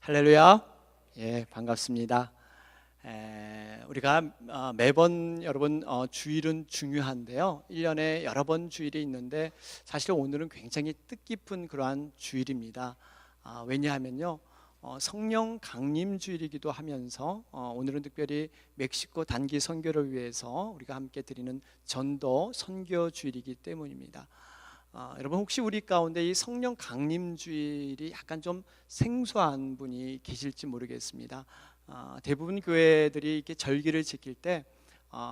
할렐루야. 예, 반갑습니다. 우리가 매번 여러분 주일은 중요한데요. 1년에 여러 번 주일이 있는데 사실 오늘은 굉장히 뜻깊은 그러한 주일입니다. 왜냐하면요. 성령 강림 주일이기도 하면서 오늘은 특별히 멕시코 단기 선교를 위해서 우리가 함께 드리는 전도 선교 주일이기 때문입니다. 여러분 혹시 우리 가운데 이 성령 강림 주일이 약간 좀 생소한 분이 계실지 모르겠습니다. 대부분 교회들이 이렇게 절기를 지킬 때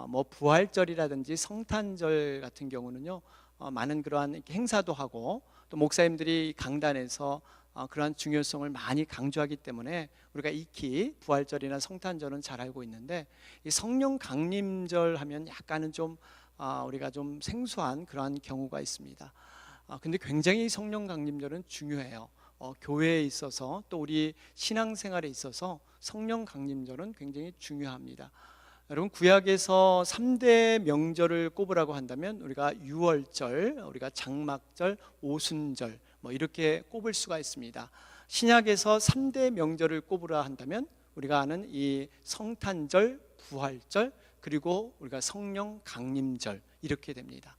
뭐 부활절이라든지 성탄절 같은 경우는요 많은 그러한 행사도 하고 또 목사님들이 강단에서 그러한 중요성을 많이 강조하기 때문에 우리가 익히 부활절이나 성탄절은 잘 알고 있는데 이 성령 강림절 하면 약간은 좀 우리가 좀 생소한 그러한 경우가 있습니다. 근데 굉장히 성령 강림절은 중요해요. 교회에 있어서 또 우리 신앙생활에 있어서 성령 강림절은 굉장히 중요합니다. 여러분 구약에서 3대 명절을 꼽으라고 한다면 우리가 유월절, 우리가 장막절, 오순절 뭐 이렇게 꼽을 수가 있습니다. 신약에서 3대 명절을 꼽으라 한다면 우리가 아는 이 성탄절, 부활절 그리고 우리가 성령 강림절 이렇게 됩니다.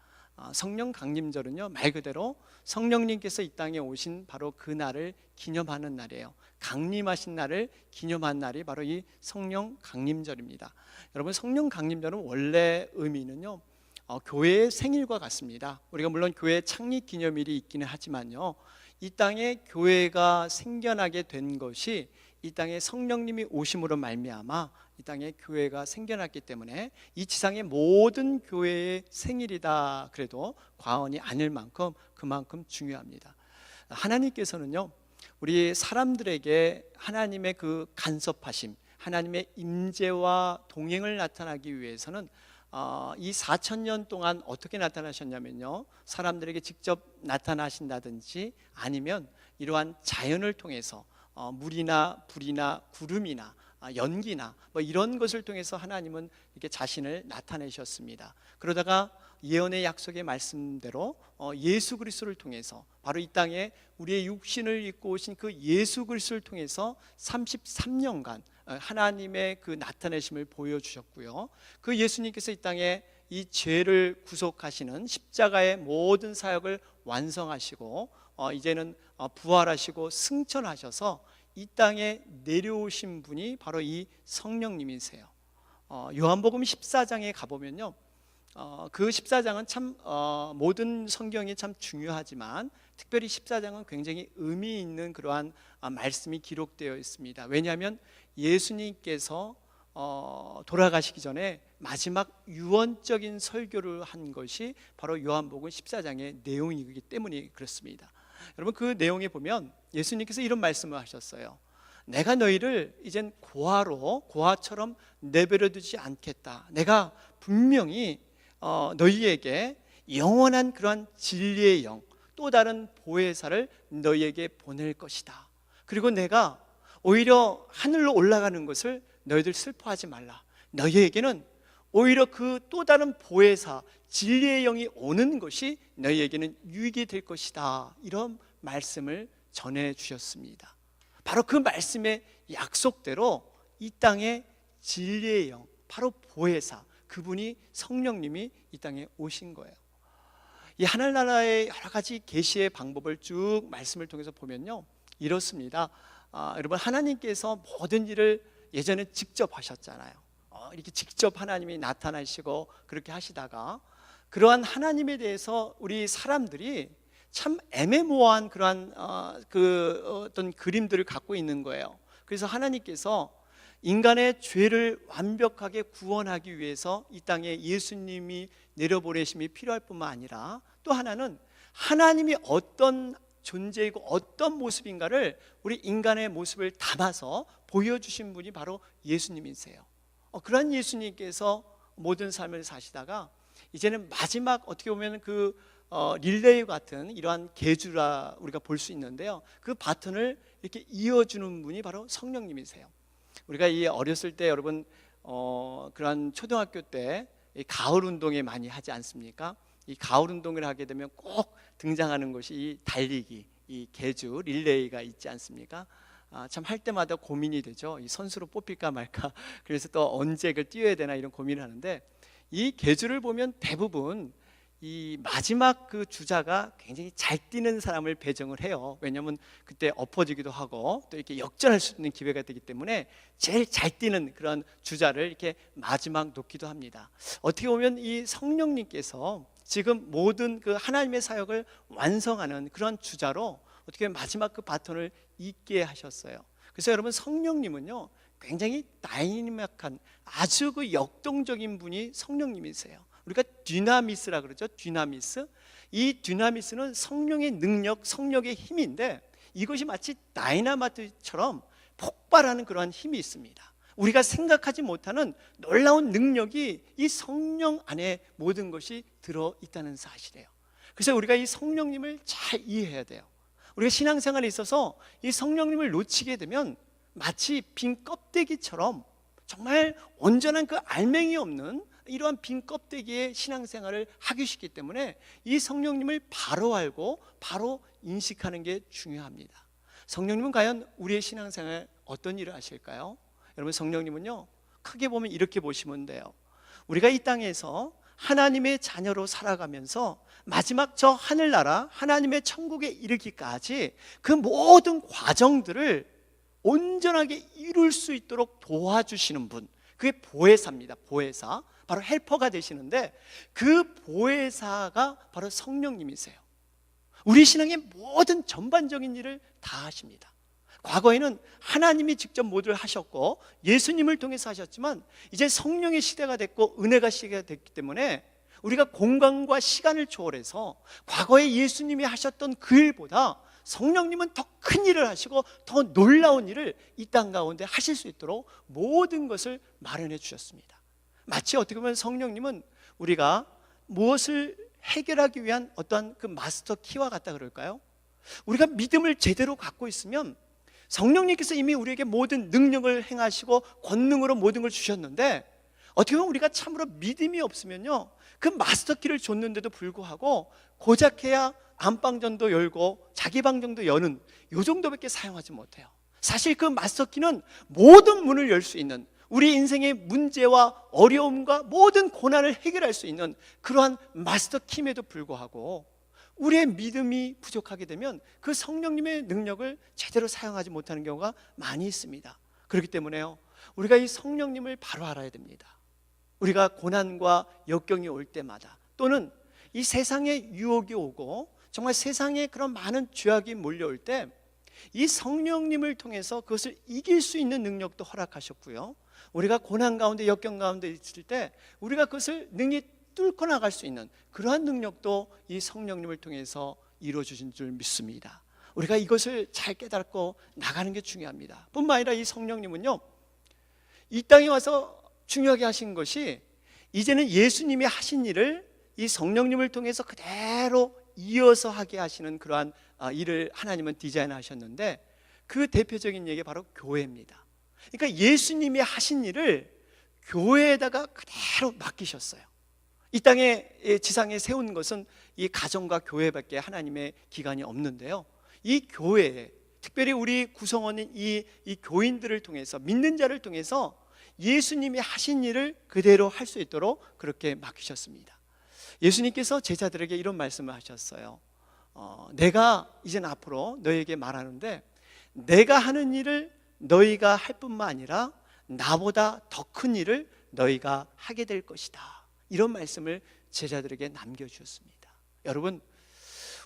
성령 강림절은요 말 그대로 성령님께서 이 땅에 오신 바로 그 날을 기념하는 날이에요. 강림하신 날을 기념한 날이 바로 이 성령 강림절입니다. 여러분 성령 강림절은 원래 의미는요 교회의 생일과 같습니다. 우리가 물론 교회 창립 기념일이 있기는 하지만요 이 땅에 교회가 생겨나게 된 것이 이 땅에 성령님이 오심으로 말미암아 이 땅에 교회가 생겨났기 때문에 이 지상의 모든 교회의 생일이다 그래도 과언이 아닐 만큼 그만큼 중요합니다. 하나님께서는요 우리 사람들에게 하나님의 그 간섭하심, 하나님의 임재와 동행을 나타나기 위해서는 이 4,000년 동안 어떻게 나타나셨냐면요 사람들에게 직접 나타나신다든지 아니면 이러한 자연을 통해서 물이나 불이나 구름이나 연기나 뭐 이런 것을 통해서 하나님은 이렇게 자신을 나타내셨습니다. 그러다가 예언의 약속의 말씀대로 예수 그리스도를 통해서 바로 이 땅에 우리의 육신을 입고 오신 그 예수 그리스도를 통해서 33년간 하나님의 그 나타내심을 보여주셨고요. 그 예수님께서 이 땅에 이 죄를 구속하시는 십자가의 모든 사역을 완성하시고 이제는 부활하시고 승천하셔서 이 땅에 내려오신 분이 바로 이 성령님이세요. 요한복음 14장에 가보면요 그 14장은 참 모든 성경이 참 중요하지만 특별히 14장은 굉장히 의미 있는 그러한 말씀이 기록되어 있습니다. 왜냐하면 예수님께서 돌아가시기 전에 마지막 유언적인 설교를 한 것이 바로 요한복음 14장의 내용이기 때문에 그렇습니다. 여러분 그 내용에 보면 예수님께서 이런 말씀을 하셨어요. 내가 너희를 이젠 고아처럼 내버려 두지 않겠다. 내가 분명히 너희에게 영원한 그러한 진리의 영, 또 다른 보혜사를 너희에게 보낼 것이다. 그리고 내가 오히려 하늘로 올라가는 것을 너희들 슬퍼하지 말라. 너희에게는 오히려 그 또 다른 보혜사 진리의 영이 오는 것이 너희에게는 유익이 될 것이다. 이런 말씀을 전해 주셨습니다. 바로 그 말씀의 약속대로 이 땅에 진리의 영, 바로 보혜사 그분이 성령님이 이 땅에 오신 거예요. 이 하늘나라의 여러 가지 계시의 방법을 쭉 말씀을 통해서 보면요 이렇습니다. 여러분 하나님께서 모든 일을 예전에 직접 하셨잖아요. 이렇게 직접 하나님이 나타나시고 그렇게 하시다가 그러한 하나님에 대해서 우리 사람들이 참 애매모호한 그러한 어떤 그림들을 갖고 있는 거예요. 그래서 하나님께서 인간의 죄를 완벽하게 구원하기 위해서 이 땅에 예수님이 내려보내심이 필요할 뿐만 아니라 또 하나는 하나님이 어떤 존재이고 어떤 모습인가를 우리 인간의 모습을 담아서 보여주신 분이 바로 예수님이세요. 그런 예수님께서 모든 삶을 사시다가 이제는 마지막 어떻게 보면 그 릴레이 같은 이러한 계주라 우리가 볼 수 있는데요 그 바톤을 이렇게 이어주는 분이 바로 성령님이세요. 우리가 이 어렸을 때 여러분 그러한 초등학교 때 가을 운동에 많이 하지 않습니까? 이 가을 운동을 하게 되면 꼭 등장하는 것이 이 달리기, 이 계주 릴레이가 있지 않습니까? 참 할 때마다 고민이 되죠. 이 선수로 뽑힐까 말까. 그래서 또 언제 그걸 뛰어야 되나 이런 고민을 하는데, 이 계주를 보면 대부분 이 마지막 그 주자가 굉장히 잘 뛰는 사람을 배정을 해요. 왜냐하면 그때 엎어지기도 하고 또 이렇게 역전할 수 있는 기회가 되기 때문에 제일 잘 뛰는 그런 주자를 이렇게 마지막 놓기도 합니다. 어떻게 보면 이 성령님께서 지금 모든 그 하나님의 사역을 완성하는 그런 주자로 어떻게 보면 마지막 그 바톤을 잇게 하셨어요. 그래서 여러분, 성령님은요 굉장히 다이나믹한, 아주 그 역동적인 분이 성령님이세요. 우리가 디나미스라 그러죠. 디나미스. 이 디나미스는 성령의 능력, 성령의 힘인데, 이것이 마치 다이나마이트처럼 폭발하는 그러한 힘이 있습니다. 우리가 생각하지 못하는 놀라운 능력이 이 성령 안에 모든 것이 들어있다는 사실이에요. 그래서 우리가 이 성령님을 잘 이해해야 돼요. 우리가 신앙생활에 있어서 이 성령님을 놓치게 되면 마치 빈 껍데기처럼 정말 온전한 그 알맹이 없는 이러한 빈 껍데기의 신앙생활을 하기 쉽기 때문에 이 성령님을 바로 알고 바로 인식하는 게 중요합니다. 성령님은 과연 우리의 신앙생활에 어떤 일을 하실까요? 여러분, 성령님은요 크게 보면 이렇게 보시면 돼요. 우리가 이 땅에서 하나님의 자녀로 살아가면서 마지막 저 하늘나라 하나님의 천국에 이르기까지 그 모든 과정들을 온전하게 이룰 수 있도록 도와주시는 분, 그게 보혜사입니다. 보혜사, 바로 헬퍼가 되시는데, 그 보혜사가 바로 성령님이세요. 우리 신앙의 모든 전반적인 일을 다 하십니다. 과거에는 하나님이 직접 모두를 하셨고 예수님을 통해서 하셨지만, 이제 성령의 시대가 됐고 은혜가 시대가 됐기 때문에 우리가 공간과 시간을 초월해서 과거에 예수님이 하셨던 그 일보다 성령님은 더 큰 일을 하시고 더 놀라운 일을 이 땅 가운데 하실 수 있도록 모든 것을 마련해 주셨습니다. 마치 어떻게 보면 성령님은 우리가 무엇을 해결하기 위한 어떠한 그 마스터 키와 같다 그럴까요? 우리가 믿음을 제대로 갖고 있으면 성령님께서 이미 우리에게 모든 능력을 행하시고 권능으로 모든 걸 주셨는데, 어떻게 보면 우리가 참으로 믿음이 없으면요 그 마스터 키를 줬는데도 불구하고 고작해야 안방전도 열고 자기 방정도 여는 요 정도밖에 사용하지 못해요. 사실 그 마스터 키는 모든 문을 열 수 있는, 우리 인생의 문제와 어려움과 모든 고난을 해결할 수 있는 그러한 마스터 키임에도 불구하고 우리의 믿음이 부족하게 되면 그 성령님의 능력을 제대로 사용하지 못하는 경우가 많이 있습니다. 그렇기 때문에요 우리가 이 성령님을 바로 알아야 됩니다. 우리가 고난과 역경이 올 때마다, 또는 이 세상에 유혹이 오고 정말 세상에 그런 많은 죄악이 몰려올 때 이 성령님을 통해서 그것을 이길 수 있는 능력도 허락하셨고요, 우리가 고난 가운데 역경 가운데 있을 때 우리가 그것을 능히 뚫고 나갈 수 있는 그러한 능력도 이 성령님을 통해서 이루어주신 줄 믿습니다. 우리가 이것을 잘 깨닫고 나가는 게 중요합니다. 뿐만 아니라 이 성령님은요 이 땅에 와서 중요하게 하신 것이, 이제는 예수님이 하신 일을 이 성령님을 통해서 그대로 이어서 하게 하시는 그러한 일을 하나님은 디자인하셨는데, 그 대표적인 얘기가 바로 교회입니다. 그러니까 예수님이 하신 일을 교회에다가 그대로 맡기셨어요. 이 땅에, 지상에 세운 것은 이 가정과 교회밖에 하나님의 기관이 없는데요, 이 교회에 특별히 우리 구성원인 이 교인들을 통해서, 믿는 자를 통해서 예수님이 하신 일을 그대로 할 수 있도록 그렇게 맡기셨습니다. 예수님께서 제자들에게 이런 말씀을 하셨어요. 내가 이제는 앞으로 너희에게 말하는데, 내가 하는 일을 너희가 할 뿐만 아니라 나보다 더 큰 일을 너희가 하게 될 것이다. 이런 말씀을 제자들에게 남겨주셨습니다. 여러분,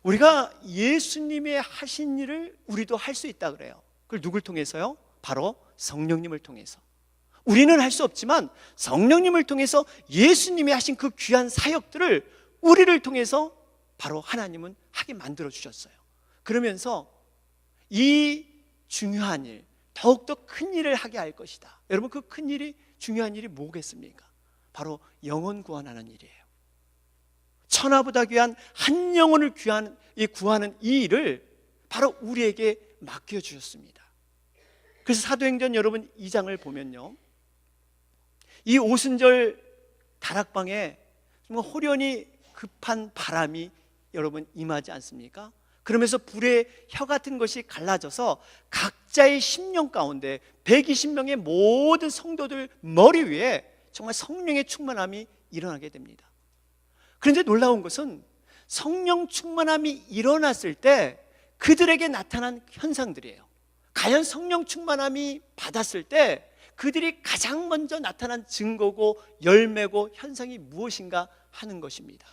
우리가 예수님의 하신 일을 우리도 할 수 있다 그래요. 그걸 누굴 통해서요? 바로 성령님을 통해서. 우리는 할 수 없지만 성령님을 통해서 예수님이 하신 그 귀한 사역들을 우리를 통해서 바로 하나님은 하게 만들어 주셨어요. 그러면서 이 중요한 일, 더욱더 큰 일을 하게 할 것이다. 여러분, 그 큰 일이, 중요한 일이 뭐겠습니까? 바로 영혼 구원하는 일이에요. 천하보다 귀한 한 영혼을 구하는 이 일을 바로 우리에게 맡겨주셨습니다. 그래서 사도행전 여러분 2장을 보면요, 이 오순절 다락방에 정말 호련히 급한 바람이 여러분 임하지 않습니까? 그러면서 불의 혀 같은 것이 갈라져서 각 각자의 심령 가운데 120명의 모든 성도들 머리 위에 정말 성령의 충만함이 일어나게 됩니다. 그런데 놀라운 것은 성령 충만함이 일어났을 때 그들에게 나타난 현상들이에요. 과연 성령 충만함이 받았을 때 그들이 가장 먼저 나타난 증거고 열매고 현상이 무엇인가 하는 것입니다.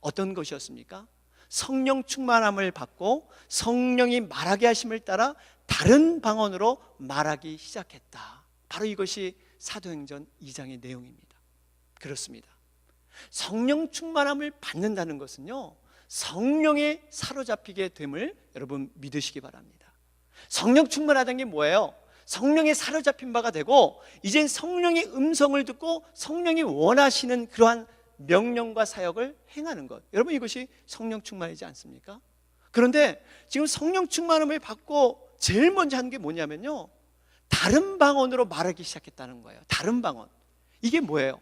어떤 것이었습니까? 성령 충만함을 받고 성령이 말하게 하심을 따라 다른 방언으로 말하기 시작했다. 바로 이것이 사도행전 2장의 내용입니다. 그렇습니다. 성령 충만함을 받는다는 것은요, 성령에 사로잡히게 됨을 여러분 믿으시기 바랍니다. 성령 충만하다는 게 뭐예요? 성령에 사로잡힌 바가 되고 이젠 성령의 음성을 듣고 성령이 원하시는 그러한 명령과 사역을 행하는 것, 여러분 이것이 성령 충만이지 않습니까? 그런데 지금 성령 충만함을 받고 제일 먼저 하는 게 뭐냐면요, 다른 방언으로 말하기 시작했다는 거예요. 다른 방언. 이게 뭐예요?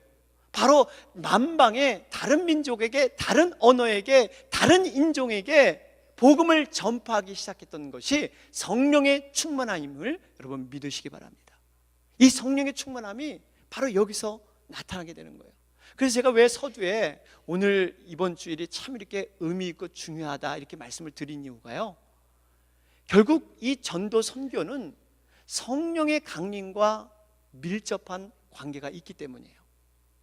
바로 만방의 다른 민족에게, 다른 언어에게, 다른 인종에게 복음을 전파하기 시작했던 것이 성령의 충만함임을 여러분 믿으시기 바랍니다. 이 성령의 충만함이 바로 여기서 나타나게 되는 거예요. 그래서 제가 왜 서두에 오늘 이번 주일이 참 이렇게 의미 있고 중요하다 이렇게 말씀을 드린 이유가요, 결국 이 전도 선교는 성령의 강림과 밀접한 관계가 있기 때문이에요.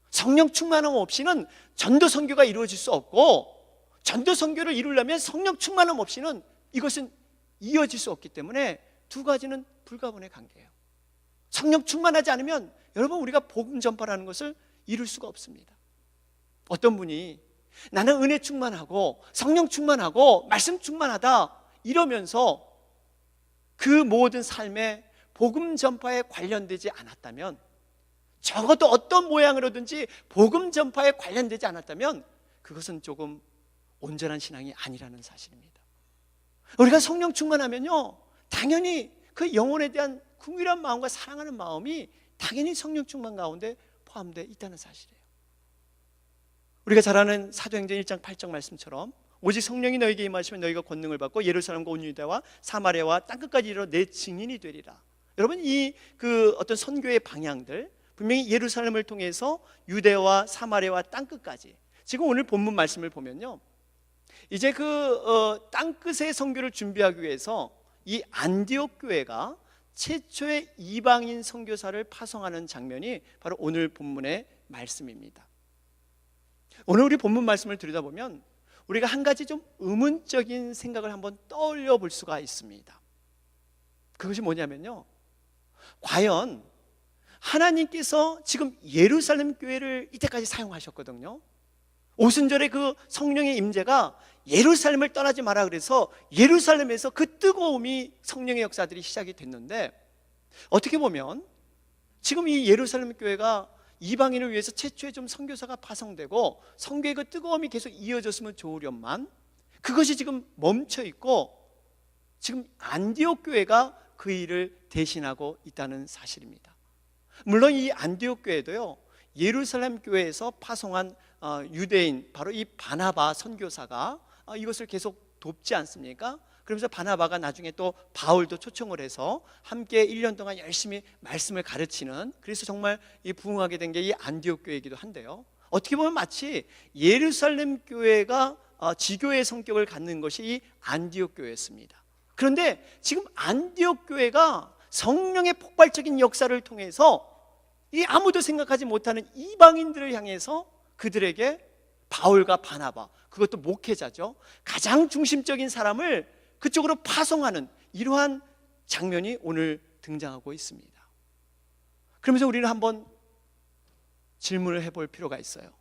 성령 충만함 없이는 전도 선교가 이루어질 수 없고, 전도 선교를 이루려면 성령 충만함 없이는 이것은 이어질 수 없기 때문에 두 가지는 불가분의 관계예요. 성령 충만하지 않으면 여러분 우리가 복음 전파라는 것을 이룰 수가 없습니다. 어떤 분이 나는 은혜 충만하고 성령 충만하고 말씀 충만하다 이러면서 그 모든 삶에 복음 전파에 관련되지 않았다면, 적어도 어떤 모양으로든지 복음 전파에 관련되지 않았다면 그것은 조금 온전한 신앙이 아니라는 사실입니다. 우리가 성령 충만하면요, 당연히 그 영혼에 대한 궁밀한 마음과 사랑하는 마음이 당연히 성령 충만 가운데 포함되어 있다는 사실이에요. 우리가 잘 아는 사도행전 1장 8절 말씀처럼 오직 성령이 너에게 임하시면 너희가 권능을 받고 예루살렘과 온 유대와 사마리아와 땅끝까지 이르러 내 증인이 되리라. 여러분 이 어떤 선교의 방향들, 분명히 예루살렘을 통해서 유대와 사마리아와 땅끝까지, 지금 오늘 본문 말씀을 보면요, 이제 땅끝의 선교를 준비하기 위해서 이 안디옥 교회가 최초의 이방인 선교사를 파송하는 장면이 바로 오늘 본문의 말씀입니다. 오늘 우리 본문 말씀을 들여다보면 우리가 한 가지 좀 의문적인 생각을 한번 떠올려 볼 수가 있습니다. 그것이 뭐냐면요, 과연 하나님께서 지금 예루살렘 교회를 이때까지 사용하셨거든요. 오순절에 그 성령의 임재가 예루살렘을 떠나지 마라 그래서 예루살렘에서 그 뜨거움이 성령의 역사들이 시작이 됐는데, 어떻게 보면 지금 이 예루살렘 교회가 이방인을 위해서 최초의 좀 선교사가 파송되고 선교의 그 뜨거움이 계속 이어졌으면 좋으련만 그것이 지금 멈춰 있고 지금 안디옥 교회가 그 일을 대신하고 있다는 사실입니다. 물론 이 안디옥 교회도요, 예루살렘 교회에서 파송한 유대인 바로 이 바나바 선교사가 이것을 계속 돕지 않습니까? 그러면서 바나바가 나중에 또 바울도 초청을 해서 함께 1년 동안 열심히 말씀을 가르치는, 그래서 정말 부흥하게 된 게 이 안디옥 교회이기도 한데요, 어떻게 보면 마치 예루살렘 교회가 지교의 성격을 갖는 것이 이 안디옥 교회였습니다. 그런데 지금 안디옥 교회가 성령의 폭발적인 역사를 통해서 이 아무도 생각하지 못하는 이방인들을 향해서 그들에게 바울과 바나바, 그것도 목회자죠, 가장 중심적인 사람을 그쪽으로 파송하는 이러한 장면이 오늘 등장하고 있습니다. 그러면서 우리는 한번 질문을 해볼 필요가 있어요.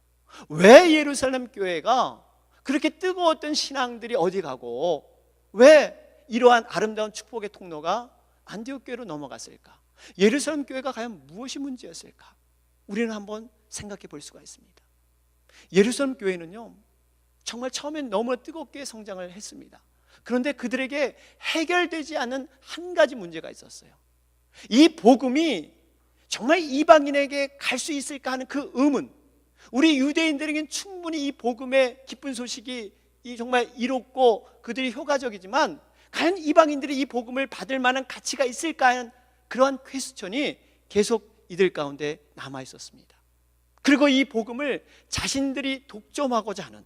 왜 예루살렘 교회가 그렇게 뜨거웠던 신앙들이 어디 가고 왜 이러한 아름다운 축복의 통로가 안디옥 교회로 넘어갔을까? 예루살렘 교회가 과연 무엇이 문제였을까? 우리는 한번 생각해 볼 수가 있습니다. 예루살렘 교회는요, 정말 처음엔 너무 뜨겁게 성장을 했습니다. 그런데 그들에게 해결되지 않은 한 가지 문제가 있었어요. 이 복음이 정말 이방인에게 갈 수 있을까 하는 그 의문, 우리 유대인들에게는 충분히 이 복음의 기쁜 소식이 정말 이롭고 그들이 효과적이지만 과연 이방인들이 이 복음을 받을 만한 가치가 있을까 하는 그러한 퀘스천이 계속 이들 가운데 남아 있었습니다. 그리고 이 복음을 자신들이 독점하고자 하는,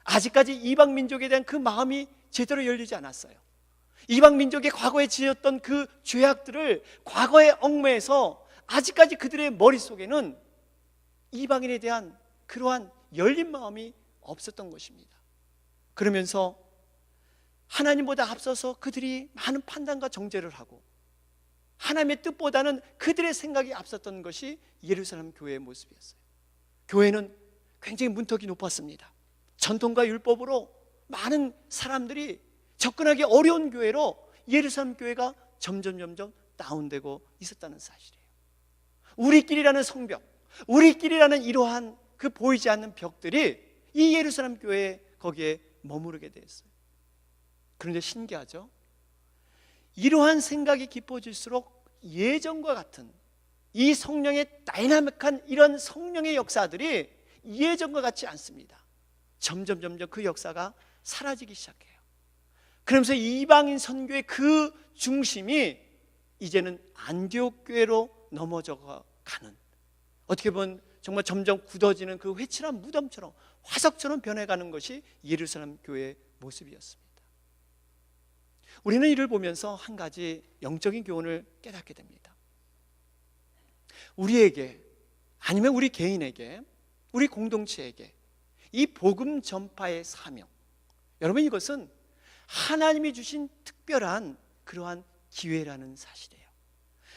아직까지 이방 민족에 대한 그 마음이 제대로 열리지 않았어요. 이방 민족이 과거에 지었던 그 죄악들을 과거에 얽매여서 아직까지 그들의 머릿속에는 이방인에 대한 그러한 열린 마음이 없었던 것입니다. 그러면서 하나님보다 앞서서 그들이 많은 판단과 정죄를 하고 하나님의 뜻보다는 그들의 생각이 앞섰던 것이 예루살렘 교회의 모습이었어요. 교회는 굉장히 문턱이 높았습니다. 전통과 율법으로 많은 사람들이 접근하기 어려운 교회로 예루살렘 교회가 점점 다운되고 있었다는 사실이에요. 우리끼리라는 성벽, 우리끼리라는 이러한 그 보이지 않는 벽들이 이 예루살렘 교회에 거기에 머무르게 됐어요. 그런데 신기하죠? 이러한 생각이 깊어질수록 예전과 같은 이 성령의 다이나믹한 이런 성령의 역사들이 예전과 같지 않습니다. 점점 그 역사가 사라지기 시작해요. 그러면서 이방인 선교의 그 중심이 이제는 안디옥 교회로 넘어져 가는, 어떻게 보면 정말 점점 굳어지는 그 회칠한 무덤처럼 화석처럼 변해가는 것이 예루살렘 교회의 모습이었습니다. 우리는 이를 보면서 한 가지 영적인 교훈을 깨닫게 됩니다. 우리에게, 아니면 우리 개인에게, 우리 공동체에게 이 복음 전파의 사명, 여러분 이것은 하나님이 주신 특별한 그러한 기회라는 사실이에요.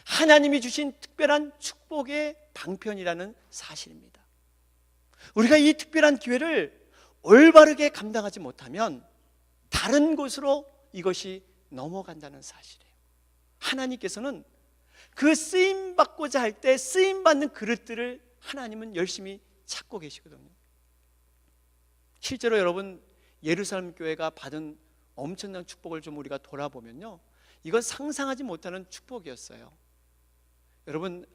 하나님이 주신 특별한 축복의 방편이라는 사실입니다. 우리가 이 특별한 기회를 올바르게 감당하지 못하면 다른 곳으로 이것이 넘어간다는 사실이에요. 하나님께서는 그 쓰임받고자 할 때 쓰임받는 그릇들을 하나님은 열심히 찾고 계시거든요. 실제로 여러분, 예루살렘 교회가 받은 엄청난 축복을 좀 우리가 돌아보면요, 이건 상상하지 못하는 축복이었어요. 여러분,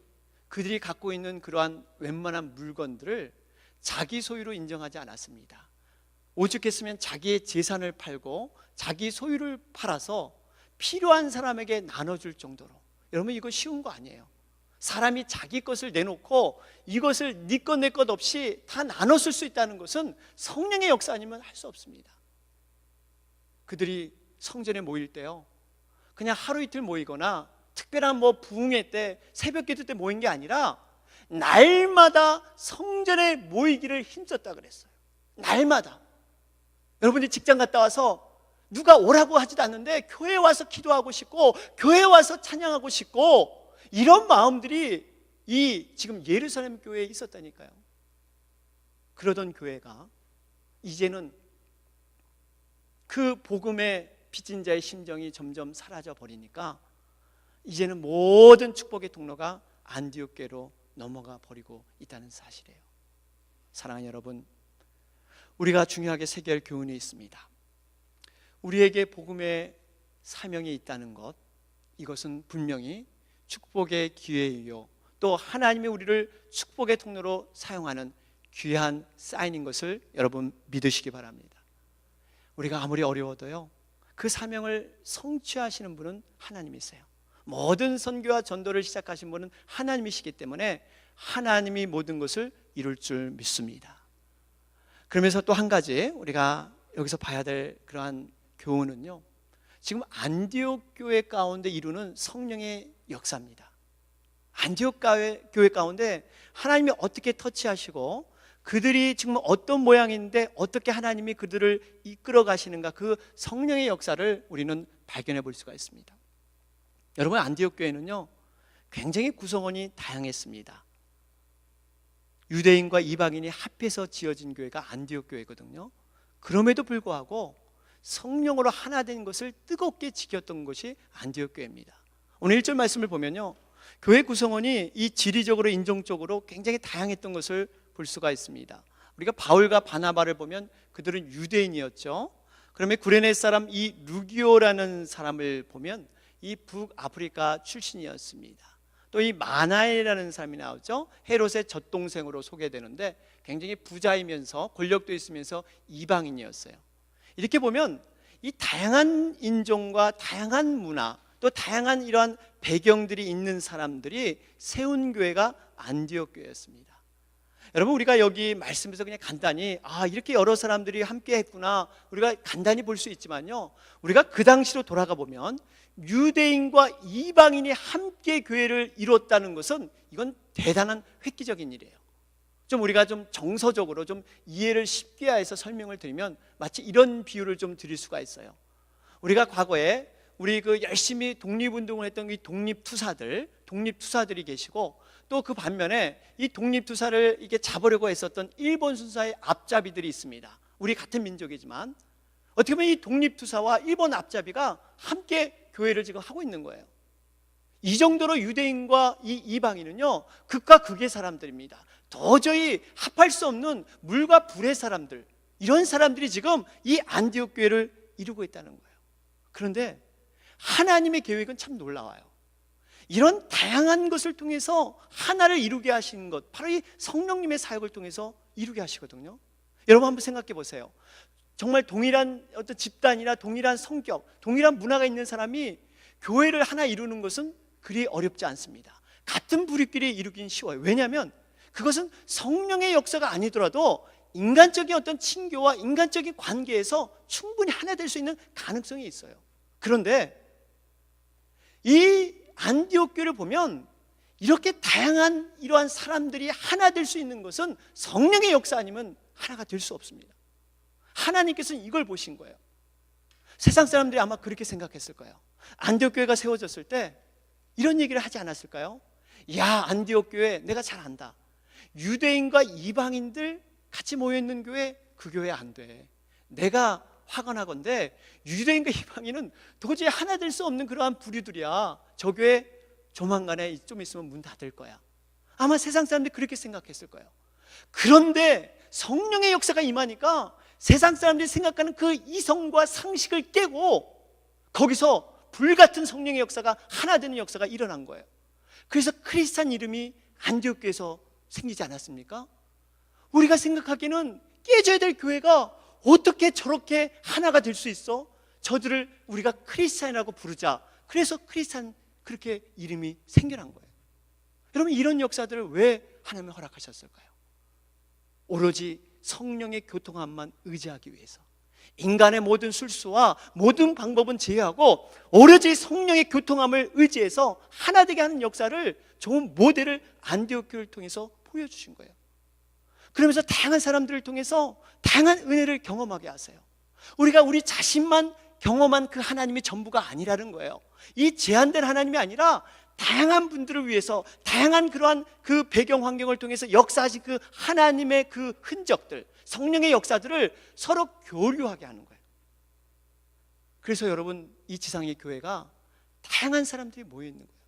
그들이 갖고 있는 그러한 웬만한 물건들을 자기 소유로 인정하지 않았습니다. 오죽했으면 자기의 재산을 팔고 자기 소유를 팔아서 필요한 사람에게 나눠줄 정도로. 여러분, 이거 쉬운 거 아니에요. 사람이 자기 것을 내놓고 이것을 네 것 내 것 없이 다 나눠 쓸 수 있다는 것은 성령의 역사 아니면 할 수 없습니다. 그들이 성전에 모일 때요, 그냥 하루 이틀 모이거나 특별한 뭐 부흥회 때, 새벽 기도 때 모인 게 아니라 날마다 성전에 모이기를 힘썼다 그랬어요. 날마다. 여러분이 직장 갔다 와서 누가 오라고 하지도 않는데 교회에 와서 기도하고 싶고 교회에 와서 찬양하고 싶고, 이런 마음들이 이 지금 예루살렘 교회에 있었다니까요. 그러던 교회가 이제는 그 복음의 빚진 자의 심정이 점점 사라져 버리니까 이제는 모든 축복의 통로가 안디옥 교회로 넘어가 버리고 있다는 사실이에요. 사랑하는 여러분, 우리가 중요하게 새겨야 할 교훈이 있습니다. 우리에게 복음의 사명이 있다는 것, 이것은 분명히 축복의 기회이요, 또 하나님이 우리를 축복의 통로로 사용하는 귀한 사인인 것을 여러분 믿으시기 바랍니다. 우리가 아무리 어려워도요, 그 사명을 성취하시는 분은 하나님이세요. 모든 선교와 전도를 시작하신 분은 하나님이시기 때문에 하나님이 모든 것을 이룰 줄 믿습니다. 그러면서 또 한 가지 우리가 여기서 봐야 될 그러한 교훈은요, 지금 안디옥 교회 가운데 이루는 성령의 역사입니다. 안디옥 교회 가운데 하나님이 어떻게 터치하시고 그들이 지금 어떤 모양인데 어떻게 하나님이 그들을 이끌어 가시는가, 그 성령의 역사를 우리는 발견해 볼 수가 있습니다. 여러분, 안디옥 교회는요 굉장히 구성원이 다양했습니다. 유대인과 이방인이 합해서 지어진 교회가 안디옥 교회거든요. 그럼에도 불구하고 성령으로 하나 된 것을 뜨겁게 지켰던 것이 안디옥 교회입니다. 오늘 1절 말씀을 보면요, 교회 구성원이 이 지리적으로 인종적으로 굉장히 다양했던 것을 볼 수가 있습니다. 우리가 바울과 바나바를 보면 그들은 유대인이었죠. 그러면 구레네 사람 이 루기오라는 사람을 보면 이 북아프리카 출신이었습니다. 또 이 마나엘이라는 사람이 나오죠. 헤롯의 젖동생으로 소개되는데 굉장히 부자이면서 권력도 있으면서 이방인이었어요. 이렇게 보면 이 다양한 인종과 다양한 문화, 또 다양한 이러한 배경들이 있는 사람들이 세운 교회가 안디옥 교회였습니다. 여러분, 우리가 여기 말씀에서 그냥 간단히 이렇게 여러 사람들이 함께 했구나, 우리가 간단히 볼 수 있지만요, 우리가 그 당시로 돌아가 보면 유대인과 이방인이 함께 교회를 이뤘다는 것은 이건 대단한 획기적인 일이에요. 좀 우리가 좀 정서적으로 좀 이해를 쉽게 해서 설명을 드리면 마치 이런 비유를 좀 드릴 수가 있어요. 우리가 과거에 우리 그 열심히 독립운동을 했던 이 독립투사들이 계시고, 또 그 반면에 이 독립투사를 이게 잡으려고 했었던 일본 순사의 앞잡이들이 있습니다. 우리 같은 민족이지만 어떻게 보면 이 독립투사와 일본 앞잡이가 함께 교회를 지금 하고 있는 거예요. 이 정도로 유대인과 이 이방인은요, 극과 극의 사람들입니다. 도저히 합할 수 없는 물과 불의 사람들, 이런 사람들이 지금 이 안디옥 교회를 이루고 있다는 거예요. 그런데 하나님의 계획은 참 놀라워요. 이런 다양한 것을 통해서 하나를 이루게 하시는 것, 바로 이 성령님의 사역을 통해서 이루게 하시거든요. 여러분 한번 생각해 보세요. 정말 동일한 어떤 집단이나 동일한 성격, 동일한 문화가 있는 사람이 교회를 하나 이루는 것은 그리 어렵지 않습니다. 같은 부류끼리 이루긴 쉬워요. 왜냐하면 그것은 성령의 역사가 아니더라도 인간적인 어떤 친교와 인간적인 관계에서 충분히 하나 될 수 있는 가능성이 있어요. 그런데 이 안디옥 교회를 보면 이렇게 다양한 이러한 사람들이 하나 될 수 있는 것은 성령의 역사 아니면 하나가 될 수 없습니다. 하나님께서는 이걸 보신 거예요. 세상 사람들이 아마 그렇게 생각했을 거예요. 안디옥 교회가 세워졌을 때 이런 얘기를 하지 않았을까요? 야, 안디옥 교회 내가 잘 안다. 유대인과 이방인들 같이 모여있는 교회, 그 교회 안 돼. 내가 화가 나건데 유대인과 이방인은 도저히 하나 될 수 없는 그러한 부류들이야. 저 교회 조만간에 좀 있으면 문 닫을 거야. 아마 세상 사람들이 그렇게 생각했을 거예요. 그런데 성령의 역사가 임하니까 세상 사람들이 생각하는 그 이성과 상식을 깨고 거기서 불같은 성령의 역사가 하나 되는 역사가 일어난 거예요. 그래서 크리스찬 이름이 안디옥 교회에서 생기지 않았습니까? 우리가 생각하기에는 깨져야 될 교회가 어떻게 저렇게 하나가 될 수 있어? 저들을 우리가 크리스찬이라고 부르자. 그래서 크리스찬 그렇게 이름이 생겨난 거예요. 여러분, 이런 역사들을 왜 하나님이 허락하셨을까요? 오로지 성령의 교통함만 의지하기 위해서. 인간의 모든 술수와 모든 방법은 제외하고 오로지 성령의 교통함을 의지해서 하나 되게 하는 역사를, 좋은 모델을 안디옥 교회를 통해서 보여주신 거예요. 그러면서 다양한 사람들을 통해서 다양한 은혜를 경험하게 하세요. 우리가 우리 자신만 경험한 그 하나님이 전부가 아니라는 거예요. 이 제한된 하나님이 아니라 다양한 분들을 위해서, 다양한 그러한 그 배경 환경을 통해서 역사하신 그 하나님의 그 흔적들, 성령의 역사들을 서로 교류하게 하는 거예요. 그래서 여러분, 이 지상의 교회가 다양한 사람들이 모여 있는 거예요.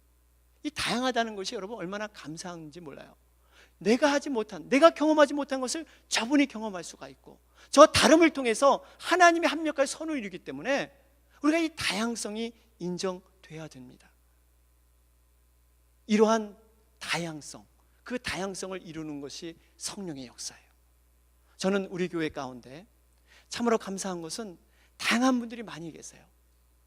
이 다양하다는 것이 여러분 얼마나 감사한지 몰라요. 내가 하지 못한, 내가 경험하지 못한 것을 저분이 경험할 수가 있고, 저 다름을 통해서 하나님의 합력할 선을 이루기 때문에 우리가 이 다양성이 인정돼야 됩니다. 이러한 다양성, 그 다양성을 이루는 것이 성령의 역사예요. 저는 우리 교회 가운데 참으로 감사한 것은 다양한 분들이 많이 계세요.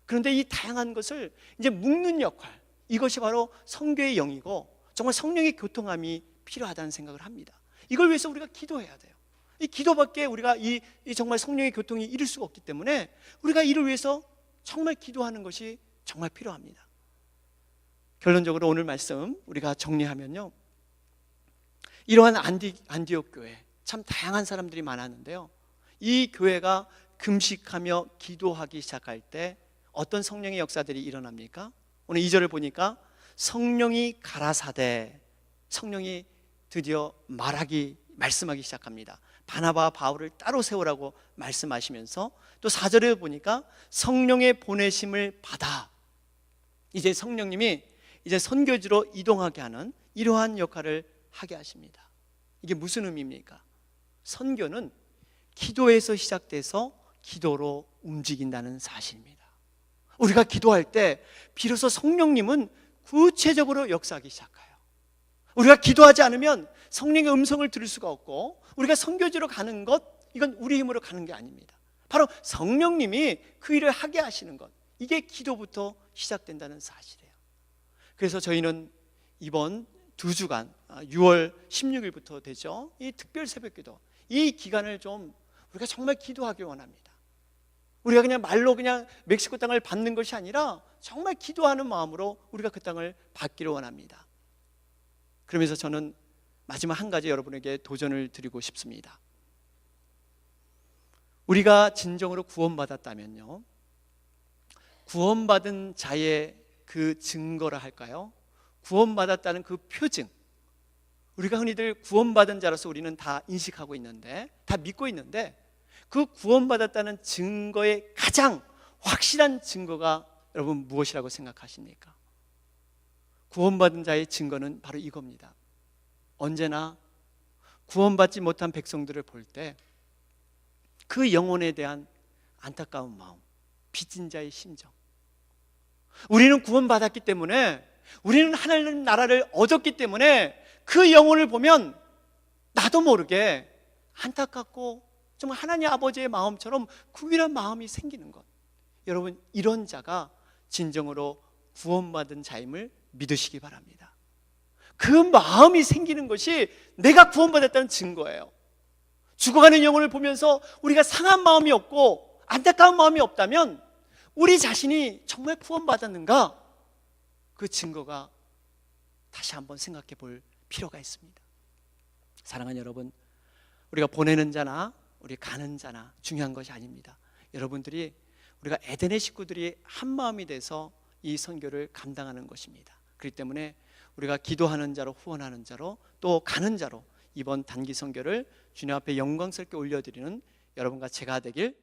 그런데 이 다양한 것을 이제 묶는 역할, 이것이 바로 성교의 영이고 정말 성령의 교통함이 필요하다는 생각을 합니다. 이걸 위해서 우리가 기도해야 돼요. 이 기도밖에 우리가 이 정말 성령의 교통이 이룰 수가 없기 때문에 우리가 이를 위해서 정말 기도하는 것이 정말 필요합니다. 결론적으로 오늘 말씀 우리가 정리하면요, 이러한 안디옥 교회 참 다양한 사람들이 많았는데요, 이 교회가 금식하며 기도하기 시작할 때 어떤 성령의 역사들이 일어납니까? 오늘 2절을 보니까 성령이 가라사대, 성령이 드디어 말씀하기 시작합니다. 바나바와 바울을 따로 세우라고 말씀하시면서, 또 4절에 보니까 성령의 보내심을 받아 이제 성령님이 이제 선교지로 이동하게 하는 이러한 역할을 하게 하십니다. 이게 무슨 의미입니까? 선교는 기도에서 시작돼서 기도로 움직인다는 사실입니다. 우리가 기도할 때 비로소 성령님은 구체적으로 역사하기 시작해요. 우리가 기도하지 않으면 성령의 음성을 들을 수가 없고, 우리가 선교지로 가는 것, 이건 우리 힘으로 가는 게 아닙니다. 바로 성령님이 그 일을 하게 하시는 것, 이게 기도부터 시작된다는 사실이에요. 그래서 저희는 이번 2주간 6월 16일부터 되죠, 이 특별 새벽기도, 이 기간을 좀 우리가 정말 기도하기 원합니다. 우리가 그냥 말로 그냥 멕시코 땅을 받는 것이 아니라 정말 기도하는 마음으로 우리가 그 땅을 받기를 원합니다. 그러면서 저는 마지막 한 가지 여러분에게 도전을 드리고 싶습니다. 우리가 진정으로 구원받았다면요, 구원받은 자의 그 증거라 할까요? 구원받았다는 그 표징, 우리가 흔히들 구원받은 자로서 우리는 다 인식하고 있는데, 다 믿고 있는데, 그 구원받았다는 증거의 가장 확실한 증거가 여러분 무엇이라고 생각하십니까? 구원받은 자의 증거는 바로 이겁니다. 언제나 구원받지 못한 백성들을 볼 때 그 영혼에 대한 안타까운 마음, 빚진 자의 심정, 우리는 구원받았기 때문에, 우리는 하나님 나라를 얻었기 때문에 그 영혼을 보면 나도 모르게 안타깝고 정말 하나님 아버지의 마음처럼 구일한 마음이 생기는 것, 여러분 이런 자가 진정으로 구원받은 자임을 믿으시기 바랍니다. 그 마음이 생기는 것이 내가 구원받았다는 증거예요. 죽어가는 영혼을 보면서 우리가 상한 마음이 없고 안타까운 마음이 없다면 우리 자신이 정말 구원받았는가? 그 증거가 다시 한번 생각해 볼 필요가 있습니다. 사랑하는 여러분, 우리가 보내는 자나 우리 가는 자나 중요한 것이 아닙니다. 여러분들이, 우리가 에덴의 식구들이 한 마음이 돼서 이 선교를 감당하는 것입니다. 그렇기 때문에 우리가 기도하는 자로, 후원하는 자로, 또 가는 자로 이번 단기 선교를 주님 앞에 영광스럽게 올려드리는 여러분과 제가 되길